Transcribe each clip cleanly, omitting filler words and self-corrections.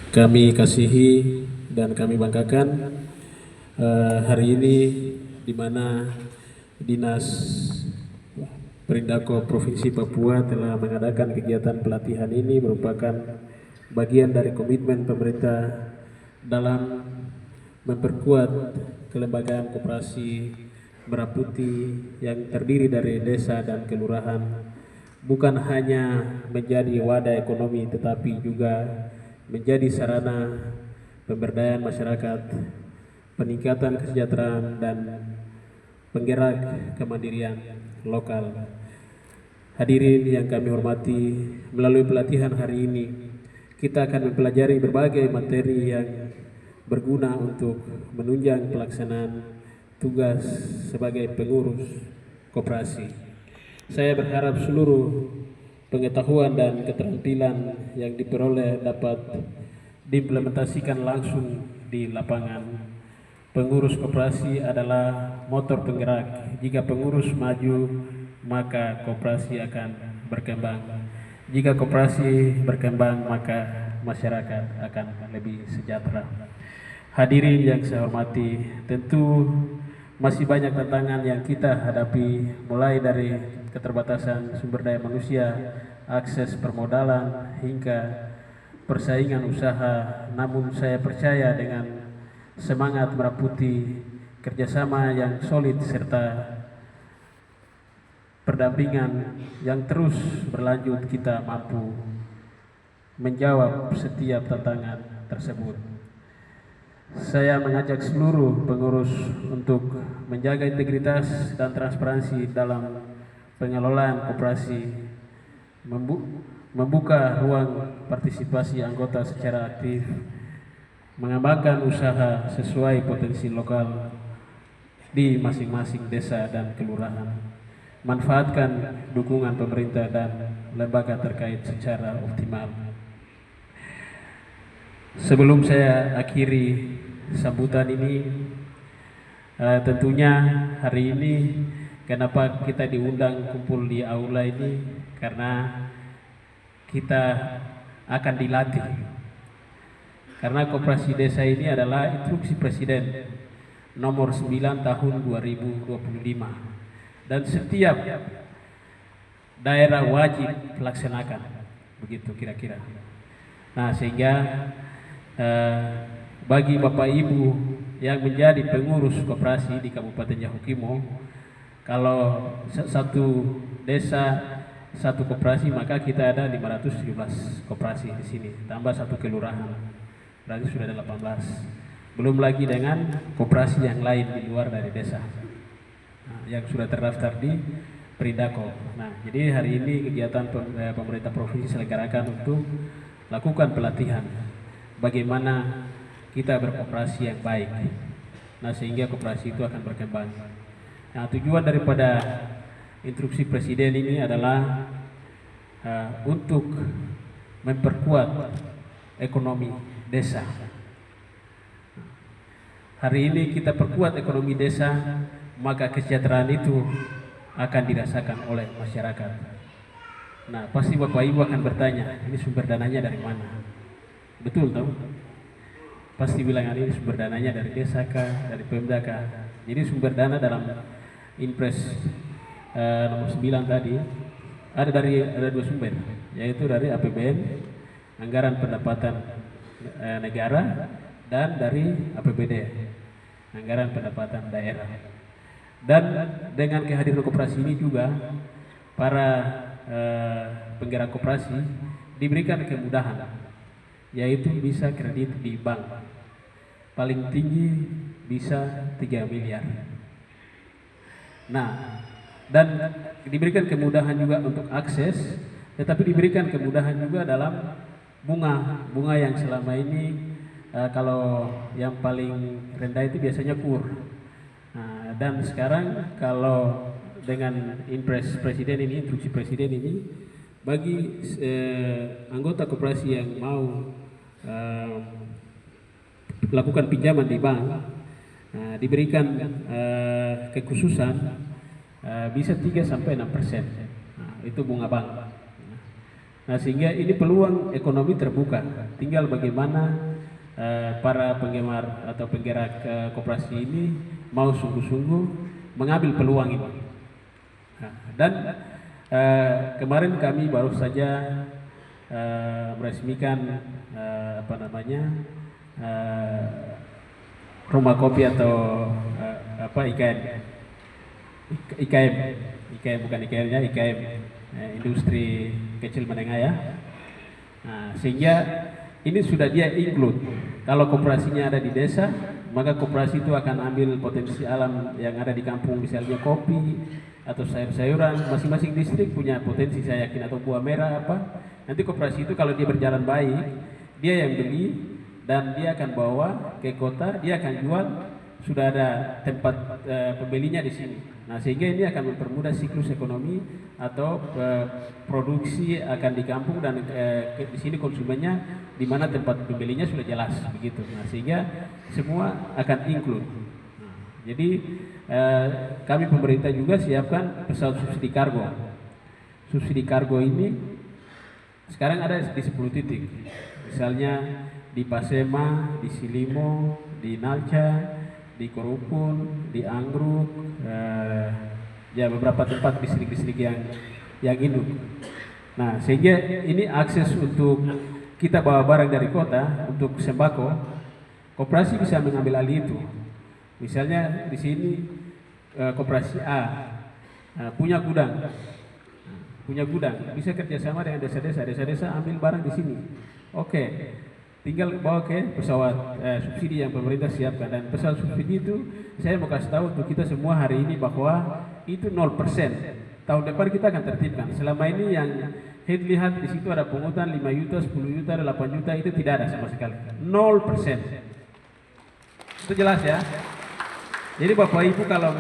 kami kasihi dan kami banggakan hari ini di mana Dinas Perindako Provinsi Papua telah mengadakan kegiatan pelatihan ini merupakan bagian dari komitmen pemerintah dalam memperkuat kelembagaan koperasi Merah Putih yang terdiri dari desa dan kelurahan, bukan hanya menjadi wadah ekonomi tetapi juga menjadi sarana pemberdayaan masyarakat, peningkatan kesejahteraan dan penggerak kemandirian lokal. Hadirin yang kami hormati, melalui pelatihan hari ini kita akan mempelajari berbagai materi yang berguna untuk menunjang pelaksanaan tugas sebagai pengurus koperasi. Saya berharap seluruh pengetahuan dan keterampilan yang diperoleh dapat diimplementasikan langsung di lapangan. Pengurus koperasi adalah motor penggerak. Jika pengurus maju, maka koperasi akan berkembang. Jika koperasi berkembang, maka masyarakat akan lebih sejahtera. Hadirin yang saya hormati, tentu masih banyak tantangan yang kita hadapi, mulai dari keterbatasan sumber daya manusia, akses permodalan, hingga persaingan usaha. Namun saya percaya dengan semangat Merah Putih, kerjasama yang solid, serta pendampingan yang terus berlanjut, kita mampu menjawab setiap tantangan tersebut. Saya mengajak seluruh pengurus untuk menjaga integritas dan transparansi dalam pengelolaan koperasi, membuka ruang partisipasi anggota secara aktif, mengembangkan usaha sesuai potensi lokal di masing-masing desa dan kelurahan, manfaatkan dukungan pemerintah dan lembaga terkait secara optimal. Sebelum saya akhiri sambutan ini, tentunya hari ini kenapa kita diundang kumpul di aula ini, karena kita akan dilatih. Karena koperasi desa ini adalah instruksi Presiden nomor 9 tahun 2025 dan setiap daerah wajib melaksanakan, begitu kira-kira. Nah, sehingga bagi Bapak Ibu yang menjadi pengurus koperasi di Kabupaten Yahukimo, kalau satu desa satu koperasi, maka kita ada 517 koperasi di sini, tambah satu kelurahan, berarti sudah ada 18. Belum lagi dengan koperasi yang lain di luar dari desa, yang sudah terdaftar di Perindako. Nah, jadi hari ini kegiatan pemerintah provinsi selenggarakan untuk lakukan pelatihan bagaimana kita berkoperasi yang baik. Nah, sehingga koperasi itu akan berkembang. Nah, tujuan daripada instruksi Presiden ini adalah untuk memperkuat ekonomi desa. Hari ini kita perkuat ekonomi desa, maka kesejahteraan itu akan dirasakan oleh masyarakat. Nah, pasti Bapak Ibu akan bertanya, ini sumber dananya dari mana? Betul tahu? Pasti bilang ini sumber dananya dari desa kah, dari Pemda kah? Jadi sumber dana dalam Inpres nomor 9 tadi ada dua sumber, yaitu dari APBN, anggaran pendapatan negara, dan dari APBD, anggaran pendapatan daerah. Dan dengan kehadiran koperasi ini juga para penggerak koperasi diberikan kemudahan, yaitu bisa kredit di bank, paling tinggi bisa 3 miliar. Nah, dan diberikan kemudahan juga untuk akses, tetapi diberikan kemudahan juga dalam bunga yang selama ini kalau yang paling rendah itu biasanya KUR. Nah, dan sekarang kalau dengan Inpres Presiden ini, instruksi Presiden ini, bagi anggota koperasi yang mau lakukan pinjaman di bank, diberikan kekhususan bisa 3-6%. Nah, itu bunga bank. Nah, sehingga ini peluang ekonomi terbuka. Tinggal bagaimana para penggemar atau penggerak koperasi ini mau sungguh-sungguh mengambil peluang ini. Nah, dan kemarin kami baru saja meresmikan apa namanya rumah kopi atau apa IKM bukan IKM-nya, IKM industri kecil menengah ya. Nah, sehingga ini sudah dia include. Kalau koperasinya ada di desa, maka koperasi itu akan ambil potensi alam yang ada di kampung, misalnya kopi atau sayur-sayuran. Masing-masing distrik punya potensi, saya yakin, atau buah merah apa. Nanti koperasi itu kalau dia berjalan baik, dia yang beli dan dia akan bawa ke kota, dia akan jual, sudah ada tempat pembelinya di sini. Nah, sehingga ini akan mempermudah siklus ekonomi atau produksi akan di kampung dan di sini konsumennya di mana tempat pembelinya sudah jelas begitu. Nah, sehingga semua akan include. Nah, jadi kami pemerintah juga siapkan pesawat subsidi kargo. Subsidi kargo ini sekarang ada di 10 titik. Misalnya di Pasema, di Silimo, di Nalca, di Korupun, di Anggruk, ya beberapa tempat distrik-distrik yang induk. Nah, sehingga ini akses untuk kita bawa barang dari kota untuk sembako, koperasi bisa mengambil alih itu. Misalnya di sini koperasi A punya gudang, bisa kerjasama dengan desa-desa ambil barang di sini. Oke. Tinggal bawa ke pesawat subsidi yang pemerintah siapkan, dan pesawat subsidi itu saya mau kasih tahu untuk kita semua hari ini bahwa itu 0%. Tahun depan kita akan tertibkan. Selama ini yang lihat di situ ada pungutan 5 juta, 10 juta, 8 juta, itu tidak ada sama sekali. 0%. Itu jelas ya. Jadi Bapak Ibu kalau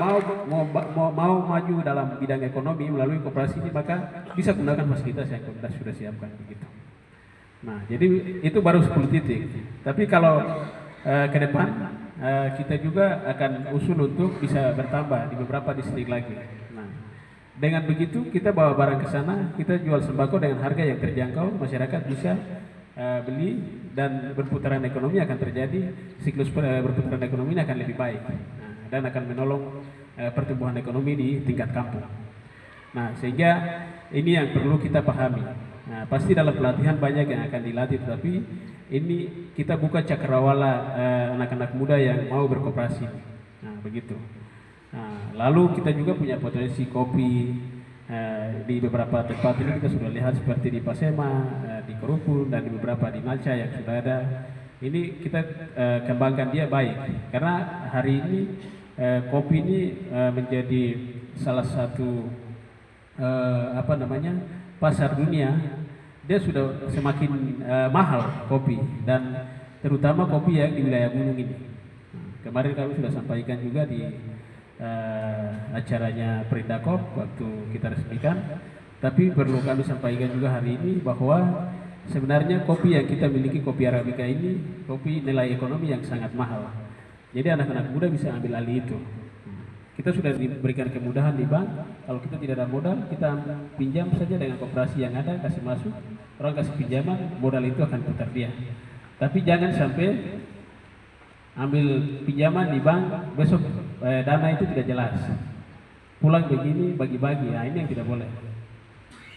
mau maju dalam bidang ekonomi melalui koperasi ini, maka bisa gunakan fasilitas yang kita sudah siapkan begitu. Nah, jadi itu baru 10 titik. Tapi kalau ke depan kita juga akan usul untuk bisa bertambah di beberapa distrik lagi. Nah, dengan begitu kita bawa barang ke sana, kita jual sembako dengan harga yang terjangkau, masyarakat bisa beli dan berputaran ekonomi akan terjadi, siklus berputaran ekonomi ini akan lebih baik. Nah, dan akan menolong pertumbuhan ekonomi di tingkat kampung. Nah, sehingga ini yang perlu kita pahami. Nah, pasti dalam pelatihan banyak yang akan dilatih, tapi ini kita buka cakrawala anak-anak muda yang mau berkoperasi. Nah, begitu. Nah, lalu kita juga punya potensi kopi di beberapa tempat ini kita sudah lihat seperti di Pasema, di Korupun, dan di beberapa di Nalca yang sudah ada. Ini kita kembangkan dia baik, karena hari ini kopi ini menjadi salah satu pasar dunia. Dia sudah semakin mahal kopi, dan terutama kopi yang di wilayah gunung ini. Kemarin kami sudah sampaikan juga di acaranya Perindakop waktu kita resmikan, tapi perlu kami sampaikan juga hari ini bahwa sebenarnya kopi yang kita miliki, kopi Arabica ini, kopi nilai ekonomi yang sangat mahal. Jadi anak-anak muda bisa ambil alih itu. Kita sudah diberikan kemudahan di bank. Kalau kita tidak ada modal, kita pinjam saja dengan koperasi yang ada, kasih masuk, orang kasih pinjaman, modal itu akan putar dia. Tapi jangan sampai ambil pinjaman di bank, besok dana itu tidak jelas. Pulang begini, bagi-bagi, nah ini yang tidak boleh.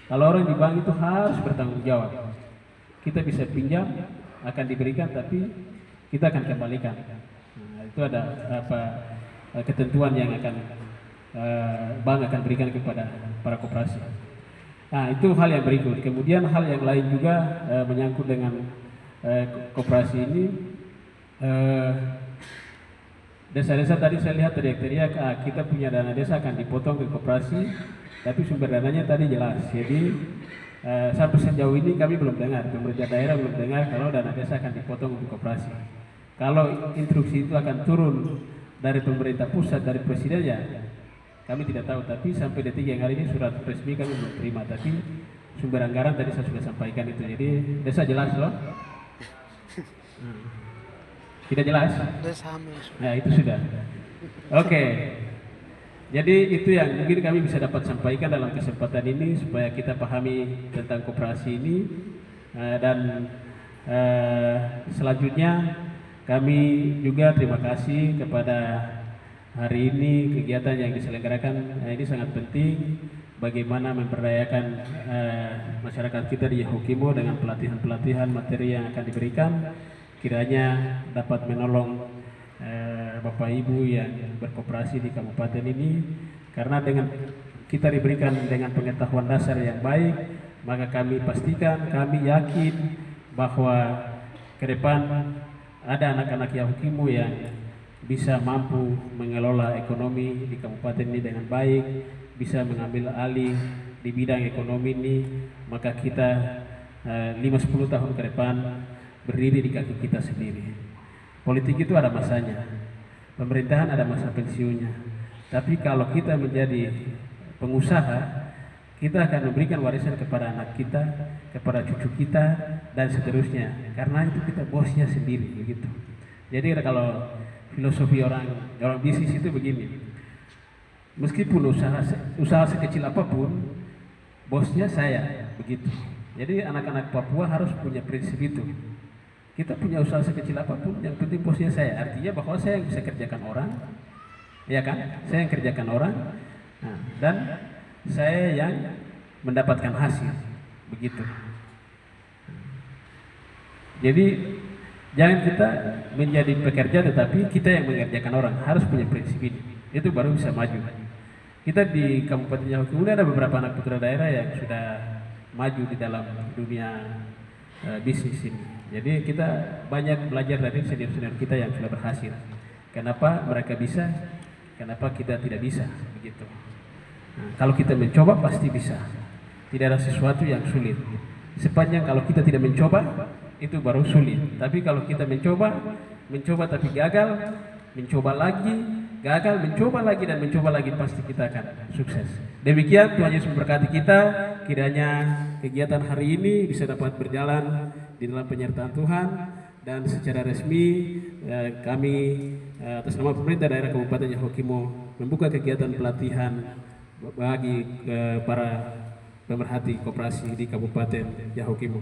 Kalau orang di bank itu harus bertanggung jawab. Kita bisa pinjam, akan diberikan, tapi kita akan kembalikan. Nah, itu ada ketentuan yang akan bank akan berikan kepada para koperasi. Nah, itu hal yang berikut. Kemudian hal yang lain juga menyangkut dengan koperasi ini. Desa-desa tadi saya lihat teriak-teriak, kita punya dana desa akan dipotong ke koperasi, tapi sumber dananya tadi jelas. Jadi sampai sejauh ini kami belum dengar, pemerintah daerah belum dengar kalau dana desa akan dipotong untuk koperasi. Kalau instruksi itu akan turun dari pemerintah pusat, dari presiden, ya kami tidak tahu. Tapi sampai detik yang hari ini surat resmi kami belum terima. Tapi sumber anggaran tadi saya sudah sampaikan itu. Jadi desa jelas loh. Tidak jelas? Nah, itu sudah. Oke. Jadi itu yang mungkin kami bisa dapat sampaikan dalam kesempatan ini supaya kita pahami tentang koperasi ini. Dan selanjutnya kami juga terima kasih kepada hari ini kegiatan yang diselenggarakan. Ini sangat penting bagaimana memberdayakan masyarakat kita di Yahukimo dengan pelatihan-pelatihan materi yang akan diberikan, kiranya dapat menolong Bapak Ibu yang berkoperasi di kabupaten ini, karena dengan kita diberikan dengan pengetahuan dasar yang baik, maka kami pastikan, kami yakin bahwa ke depan ada anak-anak Yahukimo yang bisa mampu mengelola ekonomi di kabupaten ini dengan baik, bisa mengambil alih di bidang ekonomi ini, maka kita 5-10 tahun ke depan berdiri di kaki kita sendiri. Politik itu ada masanya, pemerintahan ada masa pensiunnya. Tapi kalau kita menjadi pengusaha, kita akan memberikan warisan kepada anak kita, kepada cucu kita, dan seterusnya. Karena itu kita bosnya sendiri, begitu. Jadi kalau filosofi orang bisnis itu begini, meskipun usaha sekecil apapun, bosnya saya, begitu. Jadi anak-anak Papua harus punya prinsip itu. Kita punya usaha sekecil apapun, yang penting bosnya saya. Artinya bahwa saya yang bisa kerjakan orang, ya kan? Saya yang kerjakan orang, dan saya yang mendapatkan hasil, begitu. Jadi jangan kita menjadi pekerja, tetapi kita yang mengerjakan orang. Harus punya prinsip ini. Itu baru bisa maju. Kita di Kabupaten Yahukimo ada beberapa anak putra daerah yang sudah maju di dalam dunia bisnis ini. Jadi kita banyak belajar dari senior-senior kita yang sudah berhasil. Kenapa mereka bisa, kenapa kita tidak bisa, begitu. Nah, kalau kita mencoba pasti bisa. Tidak ada sesuatu yang sulit. Sepanjang kalau kita tidak mencoba, itu baru sulit. Tapi kalau kita mencoba tapi gagal, mencoba lagi, gagal, mencoba lagi dan mencoba lagi, pasti kita akan sukses. Demikian, Tuhan Yesus memberkati kita. Kiranya kegiatan hari ini bisa dapat berjalan di dalam penyertaan Tuhan, dan secara resmi kami atas nama pemerintah daerah Kabupaten Yahukimo membuka kegiatan pelatihan bagi para pemerhati koperasi di Kabupaten Yahukimo.